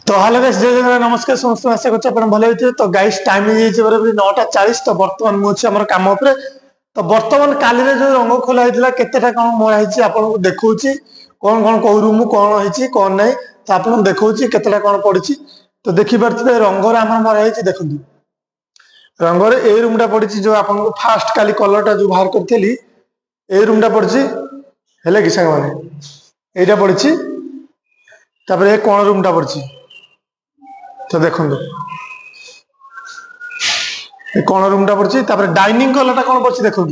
तो hello guys जय जगन्नाथ नमस्कार समस्त आशा करछि आपण भले होइते। तो गाइस टाइम हो जाइछ बराबर 9:40। तो वर्तमान मु अछि हमर काम ऊपर। तो वर्तमान काली रे जो रंग खोला हितला केतेटा कोन मोरा हिछि आपण को देखौछि कोन कोन को रूम कोन हिछि कोन नै। तो आपण देखौछि केतेटा कोन पड़िछि। तो देखि परथिबे रंग रे हमर मोरा हिछि देखंतु रंग रे ए रूम टा पड़िछि जो आपण को फास्ट काली कलर टा जो बाहर करथेली ए रूम टा पड़िछि हेले कि संग माने एटा पड़िछि तापर ए कोन रूम टा पड़िछि। तो देखो कौन रूम टा पड़ी डाइनिंग कलर टा कौन पड़ी देखो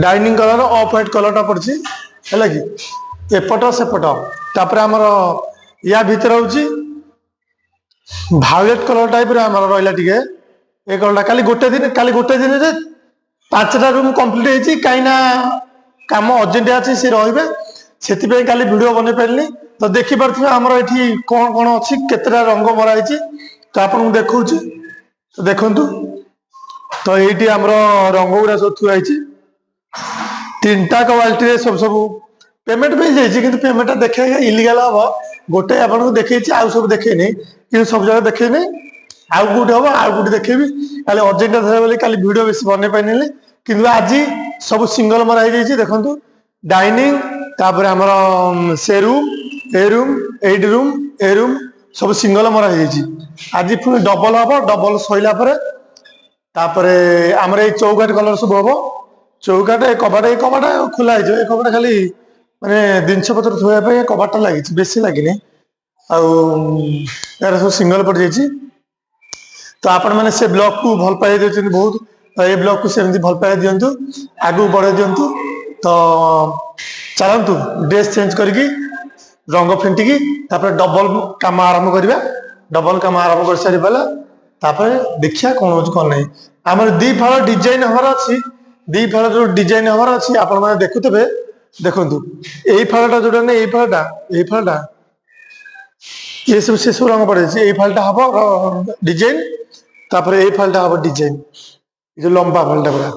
dining colour of white colour टा पड़ी है कि एपट सेपट तापर आमर या भीतर हूँ भायोलेट कलर टाइप रहा टे ए कलर काली गोटे दिन रे 5टा रूम कंप्लीट होती कहीं काम अर्जेंट अच्छी सी रे से काली वीडियो बन पारे। तो देखी पारे आमर ये कौन कौन अच्छी केतटा रंग मराई तो आपको देखा तो देखु। तो ये आमर रंग गुड़ा सब थुआई 3टा क्वालिटी सब सब पेमेंट मिल जाइए कि पेमेंट देखे इलिगाल हम गोटे आपको देखे आउ सब देखेनी कि सब जगह देखेनी आउ कौटे हम आउ कौटे देखेबी खाली अर्जेंट बोली खाली वीडियो बेस बन पारे कि आज सब सिंगल मराई देखो डाइनिंग तापर आमर से रूम ए रूम ए रूम सब सिंगल मराई आज पुणी डबल हम डबल सैला तापरे आमर ये चौकाट कलर सब हम चौकाट कबाट खोला है कबाट खाली माने जिनस पत्र थोड़ा कबाट लगी बेसी लगे यार सब सिंगल पड़ जाइए। तो आपण मैंने से ब्लॉग को भल पाई दे बहुत तो ये ब्लॉग को सेमती भल पाई दिंतु आगू बढ़े दिंतु। तो चलतु ड्रेस चेंज करके रंग फेंटिकी डबल काम आरंभ करवा डबल काम आरंभ कर सारी तापर देखिया कौन हो कौन नहीं आम दी फाड़ डिजाइन हमार अच्छी दी फाड़ जो डिजाइन हमार अच्छी आपण मैंने देखुवे देखु यही फाड़ा जोटा नहीं यही फाड़ा ये सब से सब रंग पड़े यही फालटा हम डिजाइन तापर यही फालटा हम डिजाइन जो लंबा फालटा पूरा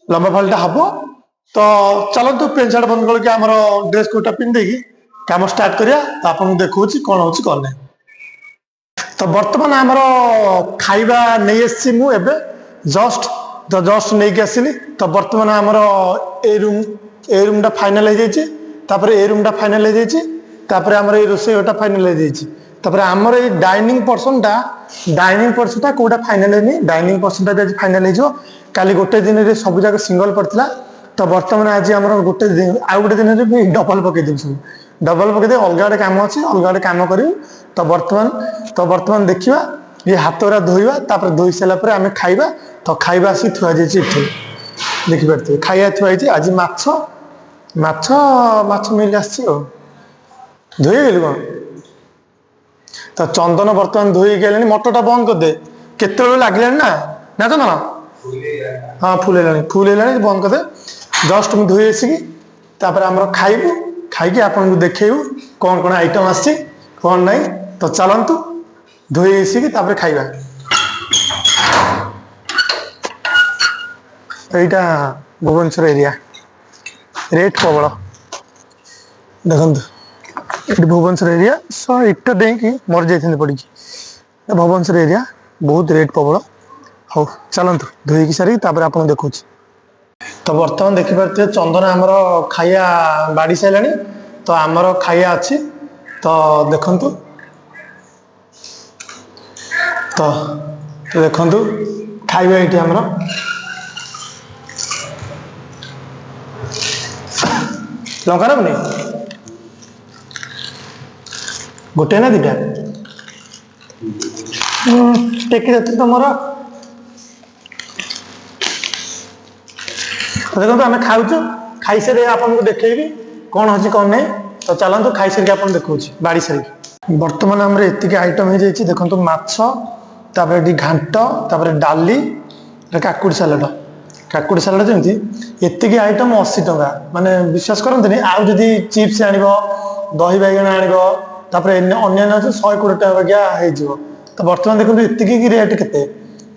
लंबा फालटा हम। तो चलतु पेंट सार्ट बंद करके आम ड्रेस कोटा पिंधे काम स्टार्ट करिया। तो आपको देखा कौन हो कौन नहीं। तो बर्तमान आमर खाइबा नहीं आसी मुझे जस्ट नहीं आसली। तो बर्तमान आमर ए रूम टा फाइनल हो जाइए ए रूम टा फाइनल हो जाइए आमर ये रोसईटा फाइनल हो जाइए आमर ये डाइनिंग पर्सन टा कौटा फाइनल है डाइनिंग पर्सन टा भी आज फाइनल हो काली गोटे दिन में सब जाक सिंगल पड़ता। तो बर्तमान आज आम गोटे दिन आउ गोटे दिन में डबल पकईदेव सब डबल पकईदे अलग आड़े काम अच्छे अलग आड़े काम कर। तो बर्तमान देखा ये हाथ गुरा धोवा तापर धोई सारापर आम खाइबा। तो खाइबा आसी थुआ जाइए देखिपे खाइबा थुआई आज माछ मिल आसी धोई कौन। तो चंदन बर्तमान धोई गले मटरटा बंद करदे केत लगे ना ना चंदन हाँ फुल है बंद करदे जस्ट मुझे धोई आसिकी आमर खाइबू खाई आपको देखू कौन कौन आइटम आसी कौन नहीं। तो चलतु धोई आसिकी खाइबा यहाँ भुवनेश्वर एरिया रेट प्रबल देखो ये भुवनेश्वर एरिया सो इटा डेकी मर जाते पड़ी भुवनेश्वर एरिया बहुत रेट प्रबल। हाँ चलतु धोईकी सारी आपको देखा। तो बर्तमान देखिपे चंदन आमर खाइया बाड़ी सारा तो आमर खाइया अच्छी। तो देखु तो देखु खाइबा ये आमर लंका रखनी गोटे ना दीटा टेकी देती तुम देखो आम खाऊ खाई सारे आपको देखेबी कौन अच्छी कौन नहीं। तो चलतु खाई सारे आप देखा बाड़ी सारी बर्तमान आम एति आइटम हो जाइए देखो माछ तापर घांट तापर डाली काकुड़ी सालाड जमी एति आइटम 80 टंका माने विश्वास करते आउ जदि चिप्स आण दही बैगण आण अन्य 120 टका हो। तो बर्तमान देखो एति रेट के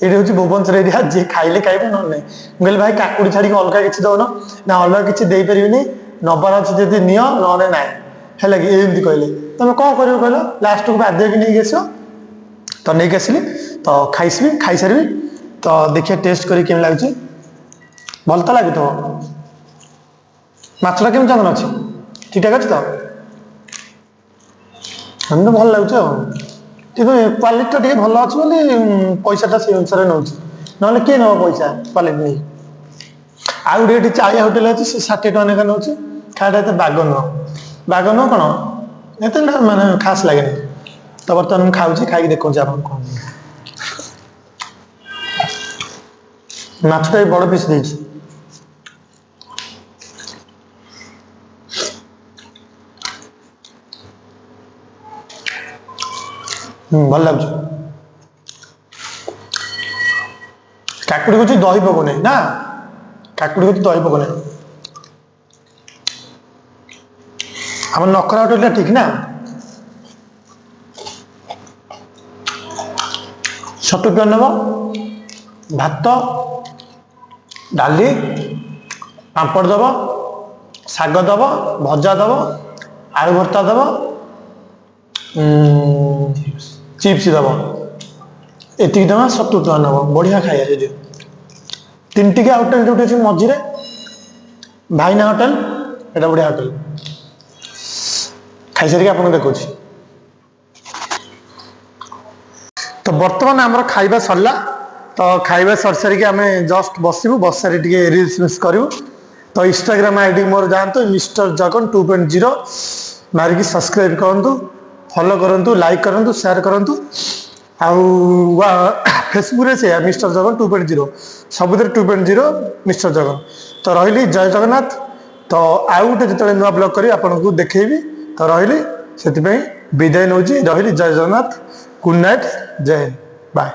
ये हूँ भुवनेश्वर एरिया जी खाइले खाइबे ना नहीं मुझे भाई काकुड़ी छाड़ी अलग किसी दौन ना अलग किसी दे पारे नबार अच्छे जब नि ना है कि एमती कहले तुम कौन कर कहल लास्ट को बाध्य नहीं आस तो नहीं आसली तो खाई सारी तो देखिए टेस्ट करी केम लगे भल तो लगे तो माछटा केम चंदन अच्छी ठीक ठाक अच्छे तो हमें तो भल लगे क्वालिटी टे भल अच्छे बोली पैसाटा से अनुसार नौ ना किए नब पैसा क्वालिटी नहीं आउ गोटे चालिया होटेल अच्छी से 60 टका लेखा नौ खाटा एत बाग नुह कौन एत मानने खास लगे तो बर्तमान मुझे खाऊँ खाई देखा आप कौन माछटा भी बड़ पीस देती भल लगे काकुड़ी को दही पकौने ना काकुड़ी को दही पकौने हम नखरा होटेल ठीक ना छतु पिया नब भात डाली पापड़ दब शाग दब भजा दब आलू भर्ता दब चिप्स दब एति टका 70 टका नब बढ़िया खाया से 3 टिकिया होटेल जो अच्छी मझे भाईना होटेल एटा बढ़िया होटेल खाई सारिक आपको देखा तो बर्तमान आमर खाइबा सरला तो खाइबा सर सारिक आम जस्ट बसबू बस सारी रिल्स मिल्स करूँ तो इंस्टाग्राम आईडी मोर जातु मिस्टर जगन 2.0 मारिक सब्सक्राइब करूँ फॉलो करूँ लाइक करूँ शेयर करूँ फेसबुक से मिस्टर जगन 2.0 सबुद 2.0 मिस्टर जगन तो रही जय जगन्नाथ तो आउ गोटे जो नुआ ब्लॉग करी आपको देखी तो रही से विदाय नौ रही जय जगन्नाथ गुड नाइट जय हिंद बाय।